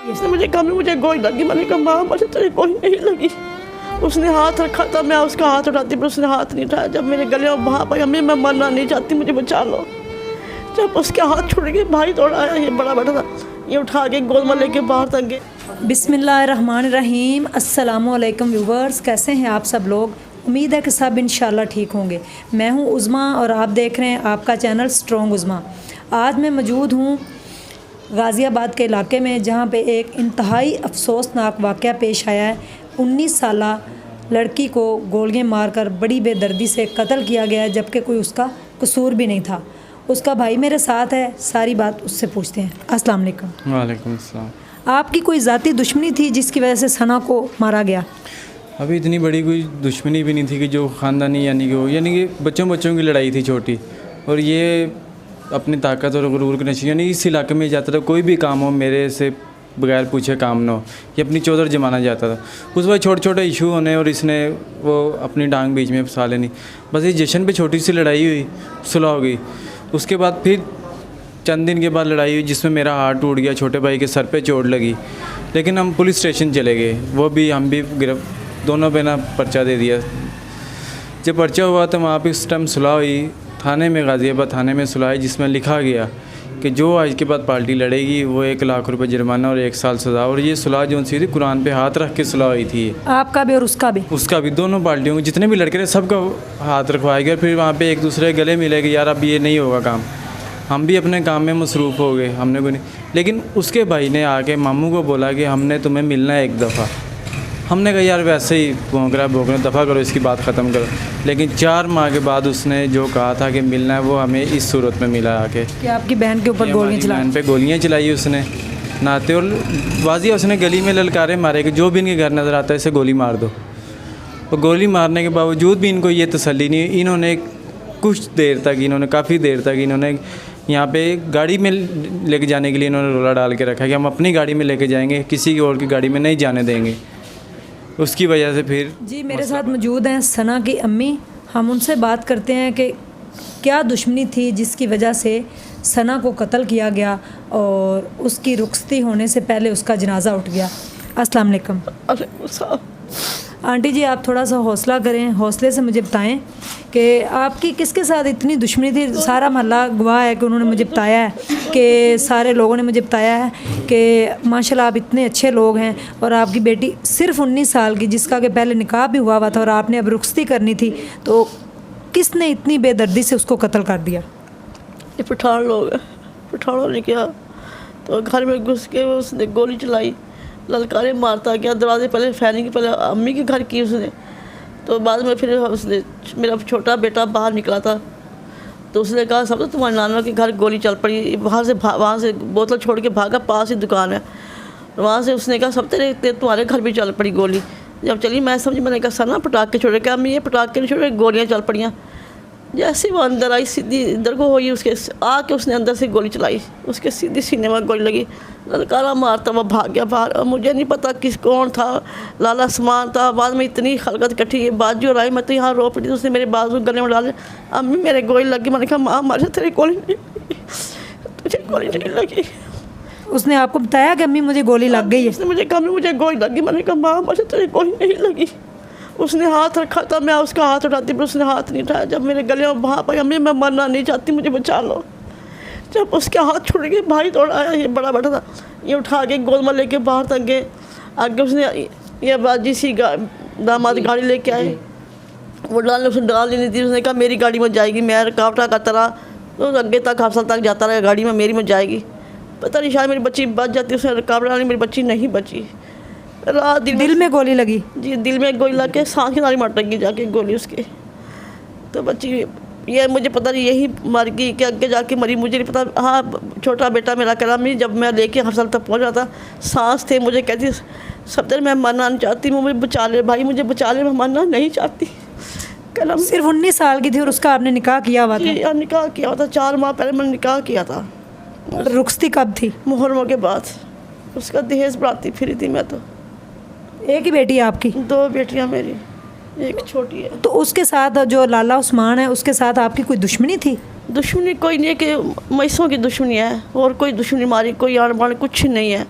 उसने मुझे कहा मुझे गोली लगी। मैंने कहा माँ मुझे तेरी गोली नहीं लगी। उसने हाथ रखा था, मैं उसका हाथ उठाती पर उसने हाथ नहीं उठाया। जब मेरे गले में वहाँ पर अम्मी मैं मरना नहीं चाहती, मुझे बचा लो। जब उसके हाथ छूट गए, भाई दौड़ा आया, ये बड़ा बेटा था, ये उठा के गोद में लेके बाहर तक गए। बिस्मिल्लाहिर्रहमानिर्रहीम। अस्सलामुअलैकुम व्यूवर्स, कैसे हैं आप सब लोग? उम्मीद है कि सब इंशाल्लाह ठीक होंगे। मैं हूं उज़मा और आप देख रहे हैं आपका चैनल स्ट्रॉन्ग उज़मा। आज मैं मौजूद हूं गाज़ियाबाद के इलाके में, जहां पे एक इंतहाई अफसोसनाक वाक़या पेश आया है। 19 साला लड़की को गोलियां मारकर बड़ी बेदर्दी से कत्ल किया गया है, जबकि कोई उसका कसूर भी नहीं था। उसका भाई मेरे साथ है, सारी बात उससे पूछते हैं। अस्सलाम वालेकुम। वालेकुम अस्सलाम। आपकी कोई ज़ाती दुश्मनी थी जिसकी वजह से सना को मारा गया? अभी इतनी बड़ी कोई दुश्मनी भी नहीं थी कि जो ख़ानदानी यानी कि बच्चों की लड़ाई थी छोटी। और ये अपनी ताकत और गुरूर की नशे, यानी इस इलाके में जाता था, कोई भी काम हो मेरे से बगैर पूछे काम ना हो, ये अपनी चौधर जमाना जाता था। उस वक्त छोटे छोटे इशू होने और इसने वो अपनी डांग बीच में फंसा लेनी। बस इस जश्न पे छोटी सी लड़ाई हुई, सुलह हो गई। उसके बाद फिर चंद दिन के बाद लड़ाई हुई जिसमें मेरा हाथ टूट गया, छोटे भाई के सर पे चोट लगी। लेकिन हम पुलिस स्टेशन चले गए, वो भी हम भी दोनों पे ना पर्चा दे दिया। जब पर्चा हुआ तो वहाँ पे उस टाइम सुलह हुई थाने में, गाज़ियाबाद थाने में सुलह हुई, जिसमें लिखा गया कि जो आज के बाद पार्टी लड़ेगी वो 1 लाख रुपए जुर्माना और 1 साल सज़ा। और ये सुलह जो सी थी कुरान पे हाथ रख के सुलह हुई थी। आपका भी और उसका भी? उसका भी, दोनों पार्टियों को जितने भी लड़के थे सबका हाथ रखवाएगा। फिर वहाँ पे एक दूसरे के गले मिलेगी, यार अब ये नहीं होगा काम। हम भी अपने काम में मसरूफ़ हो गए, हमने को नहीं। लेकिन उसके भाई ने आके मामू को बोला कि हमने तुम्हें मिलना है एक दफ़ा। हमने कहा यार वैसे ही भोंक रहा दफ़ा करो, इसकी बात ख़त्म करो। लेकिन 4 माह के बाद उसने जो कहा था कि मिलना है वो हमें इस सूरत में मिला आके कि आपकी बहन के ऊपर गोलियां चलाई। बहन पे गोलियां चलाई उसने नाते, और वाजिया उसने गली में ललकारे मारे कि जो भी इनके घर नज़र आता है इसे गोली मार दो। और गोली मारने के बावजूद भी इनको ये तसल्ली नहीं। इन्होंने कुछ देर तक, काफ़ी देर तक इन्होंने यहाँ पे गाड़ी में लेके जाने के लिए इन्होंने रोला डाल के रखा कि हम अपनी गाड़ी में लेके जाएंगे, किसी की और की गाड़ी में नहीं जाने देंगे। उसकी वजह से फिर जी मेरे साथ मौजूद हैं सना की अम्मी। हम उनसे बात करते हैं कि क्या दुश्मनी थी जिसकी वजह से सना को कत्ल किया गया और उसकी रुखसती होने से पहले उसका जनाजा उठ गया। अस्सलाम वालेकुम। आंटी जी आप थोड़ा सा हौसला करें, हौसले से मुझे बताएं कि आपकी किसके साथ इतनी दुश्मनी थी? सारा मोहल्ला गवाह है कि उन्होंने मुझे बताया है, कि सारे लोगों ने मुझे बताया है कि माशाल्लाह आप इतने अच्छे लोग हैं। और आपकी बेटी सिर्फ 19 साल की, जिसका कि पहले निकाह भी हुआ था और आपने अब रुखसती करनी थी, तो किसने इतनी बेदर्दी से उसको कत्ल कर दिया? ये पठान लोग, पठानों ने किया। तो घर में घुस के उसने गोली चलाई, ललकारे मारता गया। दरवाजे पहले फायरिंग पहले अम्मी के घर की उसने, तो बाद में फिर उसने, मेरा छोटा बेटा बाहर निकला था तो उसने कहा सब तो तुम्हारे नाना के घर गोली चल पड़ी। वहाँ से बोतल छोड़ के भागा, पास ही दुकान है, वहाँ से उसने कहा सब तेरे तुम्हारे घर भी चल पड़ी गोली। जब चली मैं समझी, मैंने कहा सना पटाखे छोड़े, क्या अम्मी ये पटाखे नहीं छोड़े, गोलियाँ चल पड़ियाँ। जैसे वो अंदर आई सीधी इधर को हुई, उसके आके उसने अंदर से गोली चलाई, उसके सीधी सीने में गोली लगी। ललकारा मारता वो भाग गया बाहर। और मुझे नहीं पता कौन था, लाला समान था। बाद में इतनी खलकत इकट्ठी, बाजू और आई, मैं तो यहाँ रो पड़ी। उसने मेरे बाजू गले में डाले, अम्मी मेरे गोली लगी। मैंने कहा माँ मारे तेरी गोली नहीं लगी, तुझे गोली नहीं लगी। उसने आपको बताया कि अम्मी मुझे गोली लग गई है? उसने मुझे कहा मुझे गोली लगी। मैंने कहा माँ मुझे तेरी गोली नहीं लगी। उसने हाथ रखा था, मैं उसका हाथ उठाती पर उसने हाथ नहीं उठाया। जब मेरे गले में वहाँ पर अम्मी मैं मरना नहीं चाहती, मुझे बचा लो। जब उसके हाथ छूट गए, भाई दौड़ा आया, ये बड़ा बेटा था, ये उठा के गोद में लेके बाहर तक गए। आगे उसने ये बाजी सी दामाद गाड़ी लेके आए, वो उसने डाल दी नहीं थी। उसने कहा मेरी गाड़ी में जाएगी। मैं रुकावटा करता रहा तो आगे तक हफ्ता तक जाता रहा, गाड़ी में मेरी में जाएगी। पता नहीं शायद मेरी बच्ची बच जाती, उसने रुकावट डाली, मेरी बच्ची नहीं बची। रात दिल में गोली लगी? जी दिल में गोली लग के सांस की नाली मट गई जाके गोली उसके। तो बच्ची ये मुझे पता नहीं यही मर गई कि आगे जाके मरी, मुझे नहीं पता। हाँ छोटा बेटा मेरा कह रहा, जब मैं लेके अस्पताल तक पहुंचा था सांस थे, मुझे कहती सब दिन मैं मरना नहीं चाहती, मुझे बचा ले भाई, मुझे बचा ले, मैं मरना नहीं चाहती। कल सिर्फ 19 साल की थी और उसका आपने निकाह किया हुआ था? निकाह किया हुआ था, 4 माह पहले मैंने निकाह किया था। रुखसती कब थी? मुहर्रम के बाद। उसका दहेज बढ़ाती फिरी थी मैं। तो एक ही बेटी है आपकी? 2 बेटियाँ मेरी, एक छोटी है। तो उसके साथ जो लाला उस्मान है उसके साथ आपकी कोई दुश्मनी थी? दुश्मनी कोई नहीं है, कि मैसों की दुश्मनी है, और कोई दुश्मनी मारी कोई आड़ बाड़ कुछ नहीं है।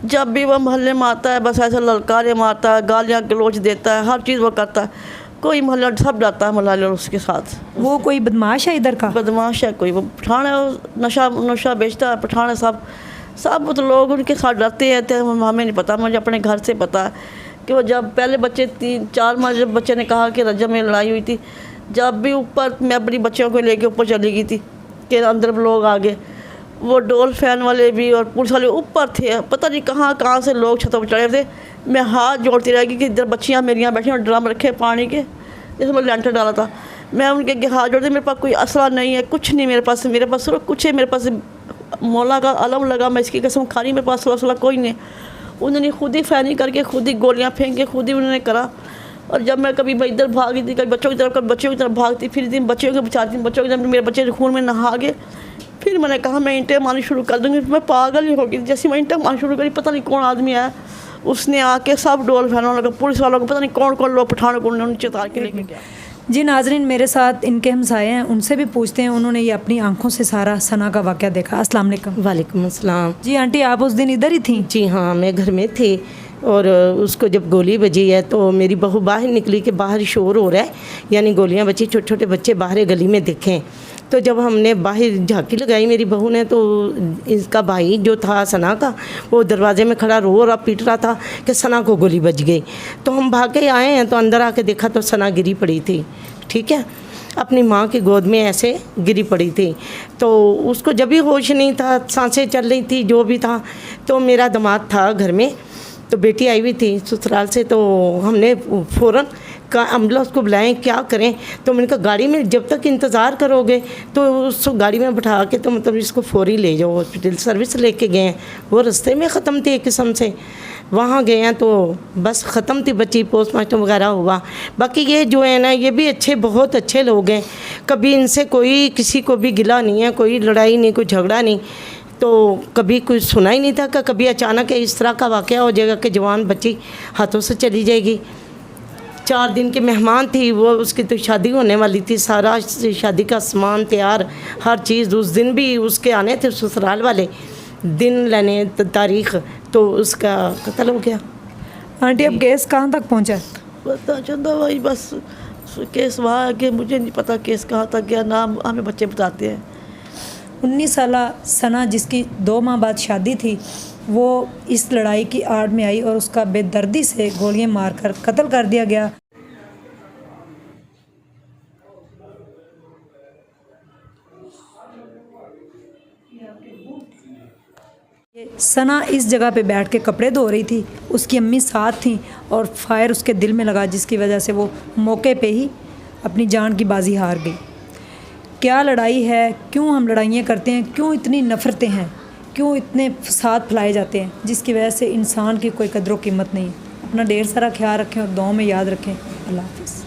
जब भी वो मोहल्ले में आता है बस ऐसे ललकारे मारता है, गालियाँ गलोच देता है, हर चीज़ वो करता है। कोई मोहल्ला सब जाता है मोहल्ला उसके साथ। वो कोई बदमाश है इधर का? बदमाश है कोई, वो पठान है, वो नशा बेचता है, पठान है। सब तो लोग उनके साथ डरते हैं। तो हमें नहीं पता, मुझे अपने घर से पता है कि वो जब पहले बच्चे 3-4 माह जब बच्चे ने कहा कि रजब में लड़ाई हुई थी, जब भी ऊपर मैं अपनी बच्चों को लेके ऊपर चली गई थी कि अंदर लोग आ गए, वो डोल फैन वाले भी और पुलिस वाले ऊपर थे। पता नहीं कहाँ से लोग छतों पर चढ़े थे। मैं हाथ जोड़ती रह गई कि इधर बच्चियाँ मेरियाँ बैठी और ड्रम रखे पानी के, जिसमें लेंटर डाला था। मैं उनके हाथ जोड़ती, मेरे पास कोई असला नहीं है, कुछ नहीं मेरे पास सिर्फ कुछ है। मेरे पास मौला का अलम लगा, मैं इसकी कसम खा रही, मेरे पास असला कोई नहीं। उन्होंने खुद ही फैनिंग करके, खुद ही गोलियाँ फेंक के, खुद ही उन्होंने करा। और जब मैं कभी इधर भागी थी, कभी बच्चों की तरफ, कभी बच्चों की तरफ भागती, फिर दिन बच्चों को बचाती, बच्चों की तरफ मेरे बच्चे खून में नहा गए। फिर मैंने कहा मैं ईंटें मारनी शुरू कर दूँगी। मैं पागल ही हो गई। जैसे मैं ईंटें मारनी शुरू करी, पता नहीं कौन आदमी आया, उसने आके सब डोल फैन लगा, पुलिस वालों को, पता नहीं कौन लोग पठानों को नीचे उतार के लेके गया। जी नाजरीन, मेरे साथ इनके हमसाए हैं, उनसे भी पूछते हैं। उन्होंने ये अपनी आंखों से सारा सना का वाक़या देखा। अस्सलाम वालेकुम। वालेकुम अस्सलाम। जी आंटी, आप उस दिन इधर ही थी? जी हाँ, मैं घर में थी और उसको जब गोली बजी है तो मेरी बहू बाहर निकली कि बाहर शोर हो रहा है, यानी गोलियां बची, छोटे छोटे बच्चे बाहर गली में देखें। तो जब हमने बाहर झांकी लगाई मेरी बहू ने, तो इसका भाई जो था सना का, वो दरवाजे में खड़ा रो रहा पीट रहा था कि सना को गोली बज गई। तो हम भाग के आए हैं, तो अंदर आके देखा तो सना गिरी पड़ी थी, ठीक है, अपनी माँ की गोद में ऐसे गिरी पड़ी थी। तो उसको जब भी होश नहीं था, सांसें चल रही थी, जो भी था। तो मेरा दामाद था घर में, तो बेटी आई हुई थी ससुराल से, तो हमने फ़ौरन का एम्बुलेंस को बुलाएं, क्या करें। तो मैंने कहा गाड़ी में जब तक इंतज़ार करोगे तो उस गाड़ी में बैठा के तो मतलब इसको फौरी ले जाओ हॉस्पिटल। सर्विस लेके गए हैं, वो रास्ते में ख़त्म थी एक किस्म से। वहाँ गए हैं तो बस ख़त्म थी बच्ची, पोस्टमार्टम वगैरह हुआ। बाकी ये जो है ना, ये भी अच्छे, बहुत अच्छे लोग हैं। कभी इनसे कोई किसी को भी गिला नहीं है, कोई लड़ाई नहीं, कोई झगड़ा नहीं। तो कभी कुछ सुना ही नहीं था कि कभी अचानक इस तरह का वाक़या हो जाएगा कि जवान बच्ची हाथों से चली जाएगी। 4 दिन की मेहमान थी वो, उसकी तो शादी होने वाली थी, सारा शादी का सामान तैयार, हर चीज़। उस दिन भी उसके आने थे ससुराल वाले, दिन लेने तारीख, तो उसका कत्ल हो गया। आंटी, अब केस कहाँ तक पहुँचा? पता चलता वही बस केस वहाँ के, मुझे नहीं पता केस कहाँ तक गया, नाम हमें बच्चे बताते हैं। 19 साल सना, जिसकी 2 माह बाद शादी थी, वो इस लड़ाई की आड़ में आई और उसका बेदर्दी से गोलियां मारकर कत्ल कर दिया गया। सना इस जगह पे बैठ के कपड़े धो रही थी, उसकी अम्मी साथ थी और फायर उसके दिल में लगा, जिसकी वजह से वो मौके पे ही अपनी जान की बाजी हार गई। क्या लड़ाई है, क्यों हम लड़ाइयाँ करते हैं, क्यों इतनी नफ़रतें हैं, क्यों इतने फसाद फैलाए जाते हैं, जिसकी वजह से इंसान की कोई कदर व कीमत नहीं। अपना ढेर सारा ख्याल रखें और दुआओं में याद रखें। अल्लाह हाफ़िज़।